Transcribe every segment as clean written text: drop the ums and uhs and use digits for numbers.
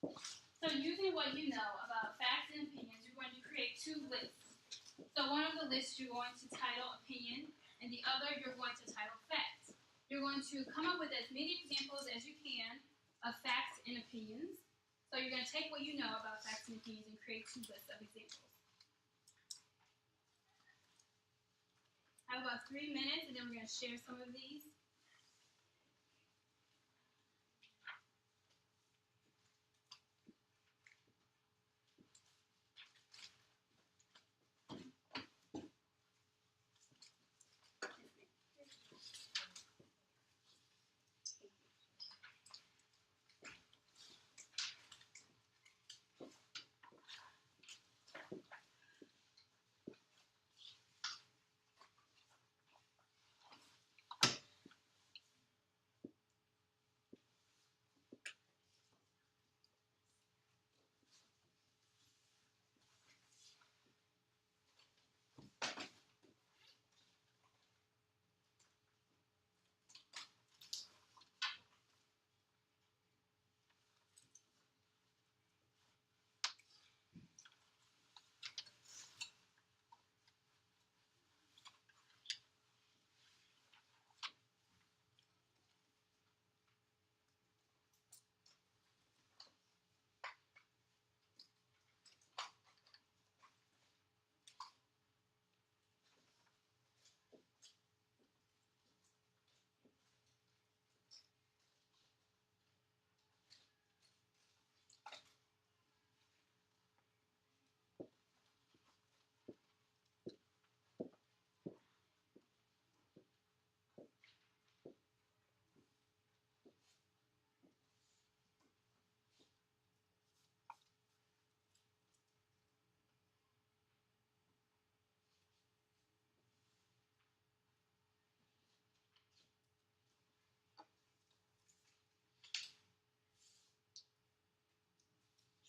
So using what you know about facts and opinions, you're going to create two lists. So one of the lists you're going to title opinion, and the other you're going to title facts. You're going to come up with as many examples as you can of facts and opinions. So you're going to take what you know about facts and opinions and create two lists of examples. I have about 3 minutes, and then we're going to share some of these.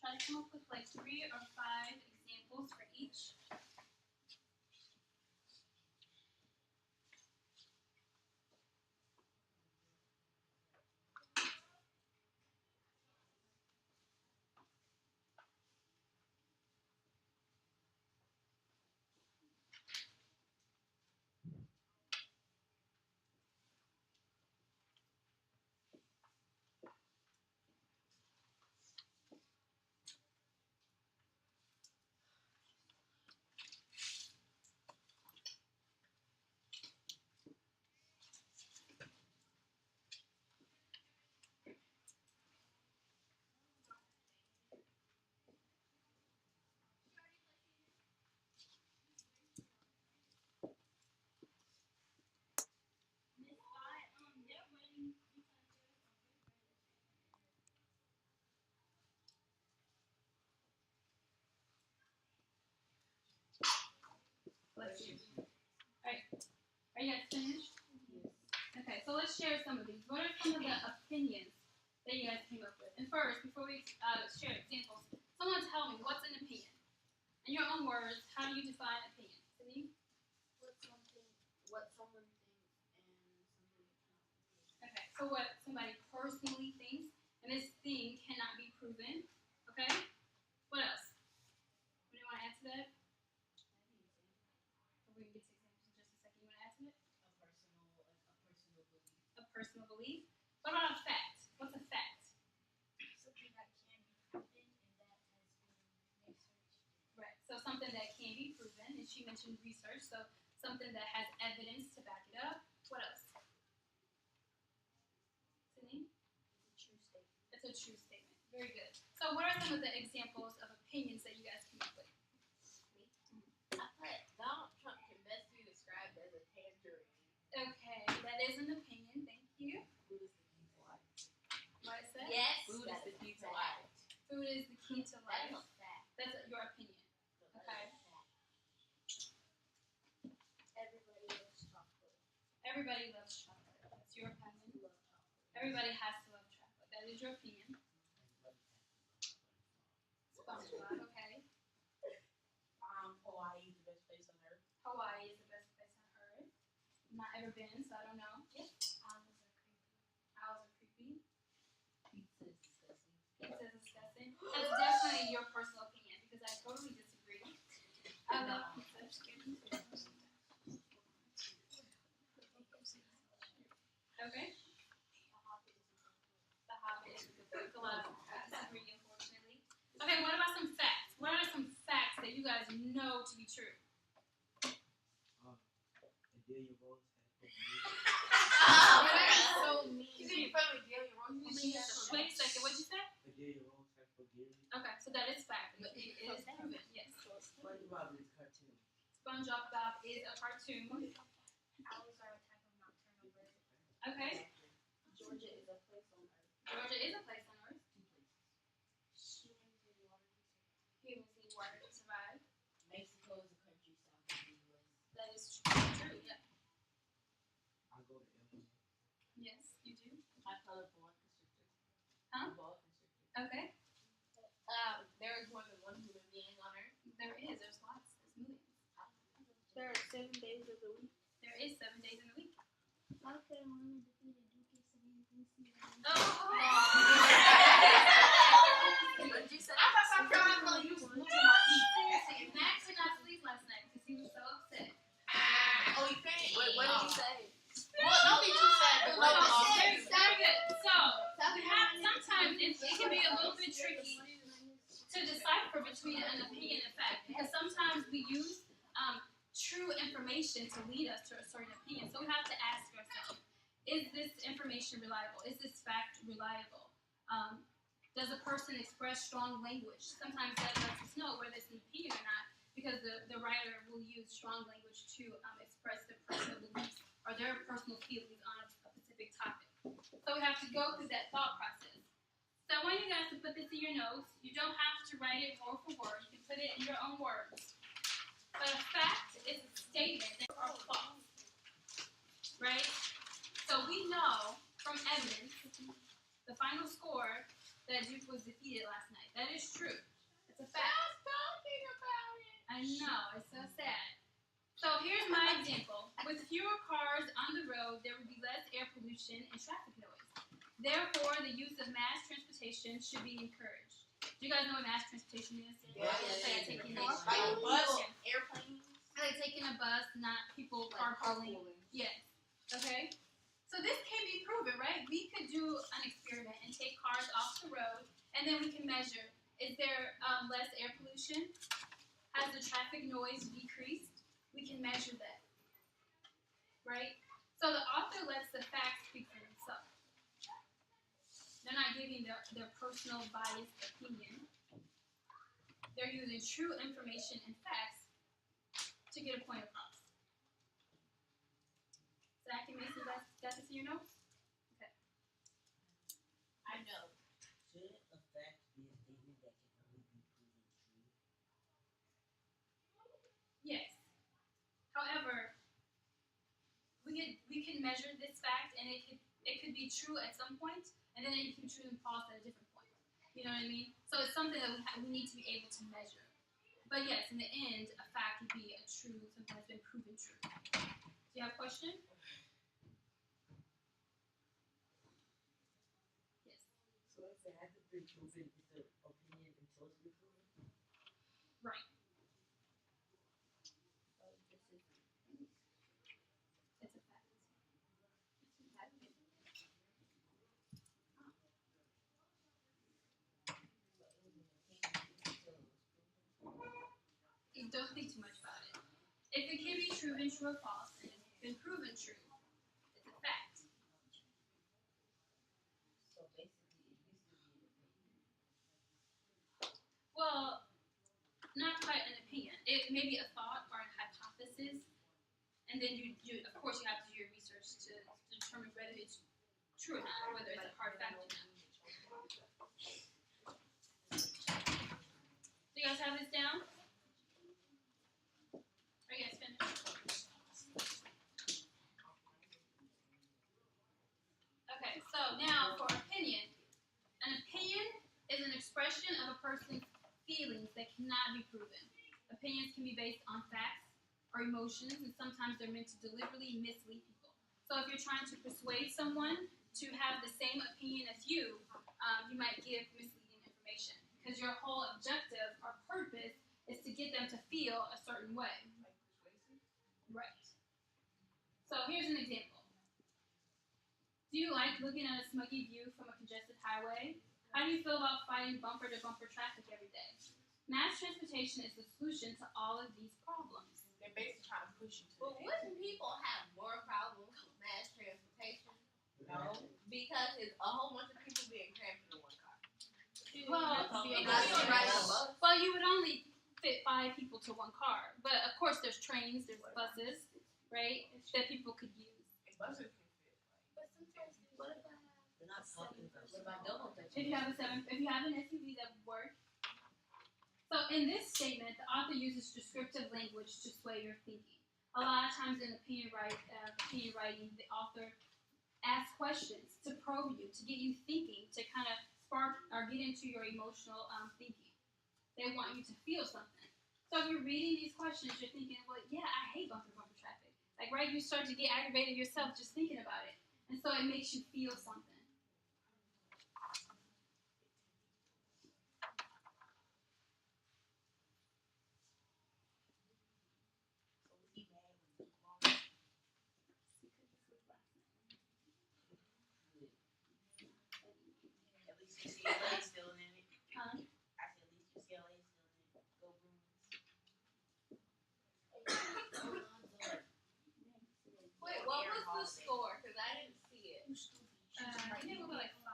Try to come up with like 3 or 5 examples for each. Bless you. Alright. Are you guys finished? Okay, so let's share some of these. What are some of the opinions that you guys came up with? And first, before we share examples, someone tell me, what's an opinion? In your own words, how do you define opinion? Celine? What someone thinks and something cannot. Okay, so what somebody personally thinks, and this thing cannot be proven. Okay? What else? What do you want to add to that? We're going to get to examples in just a second. You want to add to it? A personal belief. What about a fact? What's a fact? Something that can be proven and that has been researched. Right. So something that can be proven, and she mentioned research. So something that has evidence to back it up. What else? Celine? It's a true statement. It's a true statement. Very good. So what are some of the examples of opinions that you guys came up with? I thought Donald Trump can best be described as a tangerine. Okay, that is an opinion. Thank you. Food is the key to life. What is that? Yes. Food is the key to life. Food is the key to That is life. a fact. That's your opinion. Okay. Everybody loves chocolate. Everybody loves chocolate. That's your opinion. Love chocolate. Everybody has to love chocolate. That is your opinion. SpongeBob. Okay. Hawaii is the best place on earth. Hawaii is the best place on earth. Not ever been, so I don't know. Yep. Owls are creepy. Owls are creepy. Pizza is disgusting. Pizza is disgusting. is a lot of disagree, unfortunately. Okay, what about some facts? What are some facts that you guys know to be true? Adelia Rose has Oh, that's so so mean. You think probably Delia Rose? Wait a second, what'd you say? Adelia Rose has Bulgaria. Okay, so that is fact. It is proven, yes. SpongeBob is cartoon. SpongeBob is a cartoon. Owls are a type of nocturnal bird. Okay. Georgia is a place on earth. Georgia is a place on Earth. Humans need water to survive. Humans need water to survive. Mexico is a country south of the U.S. That is true. Yep. I go to Illinois. Yes, you do. I color boa constrictor. Huh? Boa constrictor. Okay. There is more than one human being on Earth. There is. There's lots. There's millions. There are 7 days of the week. There is 7 days in a week. How can one defeat a Duke City? Oh. What'd you say? I thought I'm gonna use losing my teeth. Max did not sleep last night because he was so upset. Oh, you think? Wait, what did you say? Well, don't be too sad. The Oh, love is very all good. So, sometimes it can be a little bit tricky to decipher between an opinion and fact because sometimes we use true information to lead us to a certain opinion. So we have to ask ourselves, is this information reliable? Is this fact reliable? Does a person express strong language? Sometimes that lets us know whether it's an opinion or not because the writer will use strong language to express their personal beliefs or their personal feelings on a specific topic. So we have to go through that thought process. So I want you guys to put this in your notes. You don't have to write it word for word. You can put it in your own words. But a fact is a statement that are false. Right? So we know from evidence, the final score, that Duke was defeated last night. That is true. It's a fact. Stop talking about it. I know, it's so sad. So here's my example. With fewer cars on the road, there would be less air pollution and traffic noise. Therefore, the use of mass transportation should be encouraged. Do you guys know what mass transportation is? Yeah. It's like taking a Like bus, bus, airplanes. like taking a bus, not people carpooling. Yes. Okay? So this can be proven, right? We could do an experiment and take cars off the road, and then we can measure, is there less air pollution? Has the traffic noise decreased? We can measure that, right? So the author lets the facts speak for themselves. They're not giving their personal biased opinion. They're using true information and facts to get a point across. Zach and Mason, got this in your notes? Okay. I know. Should a fact be a statement that can only be proven true? Yes. However, we can measure this fact, and it could be true at some point, and then it can be true and false at a different point. You know what I mean? So it's something that we need to be able to measure. But yes, in the end, a fact would be a true, something that's been proven true. Do you have a question? Yes. So if it hasn't been proven, is the opinion until it's been proven? Right. It's a fact. You don't think too much about it. If it can be proven true or false, and it's been proven true, it's a fact. So basically, it used to be an opinion. Well, not quite an opinion. It may be a thought or a hypothesis, and then you of course you have to do your research to determine whether it's true or not, or whether it's a hard fact or not. Do you guys have this down? Are you guys finished? Okay, so now for opinion. An opinion is an expression of a person's feelings that cannot be proven. Opinions can be based on facts or emotions, and sometimes they're meant to deliberately mislead people. So if you're trying to persuade someone to have the same opinion as you, you might give misleading information because your whole objective or purpose is to get them to feel a certain way. Like persuasive. Right. So here's an example. Do you like looking at a smoggy view from a congested highway? How do you feel about fighting bumper to bumper traffic every day? Mass transportation is the solution to all of these problems. They're basically trying to push you to But the wouldn't people have more problems with mass transportation? No. Because it's a whole bunch of people being cramped in one car. Well, It Right. could be right on a bus. Well, you would only fit 5 people to one car, but of course there's trains, there's buses, right, that people could use. And buses can fit. But sometimes what if I have They're not talking about. What about double If you have an SUV, that would work. So in this statement, the author uses descriptive language to sway your thinking. A lot of times in opinion writing, the author asks questions to probe you, to get you thinking, to kind of spark or get into your emotional thinking. They want you to feel something. So if you're reading these questions, you're thinking, well, yeah, I hate bumper traffic. Like, right, you start to get aggravated yourself just thinking about it. And so it makes you feel something. At least UCLA is still in it. Huh? I said at least UCLA is still in it. Go Bruins. Wait, what was the score? Because I didn't see it. I think it was like 5.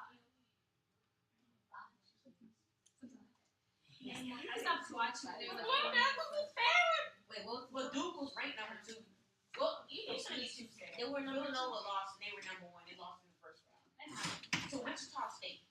I stopped watching it. It was What like happened with Farron? Wait, what? Well, Duke was ranked number 2. Well, you need to say. They were number 2. Villanova lost and they were number 1. They lost in the first round. To Wichita State.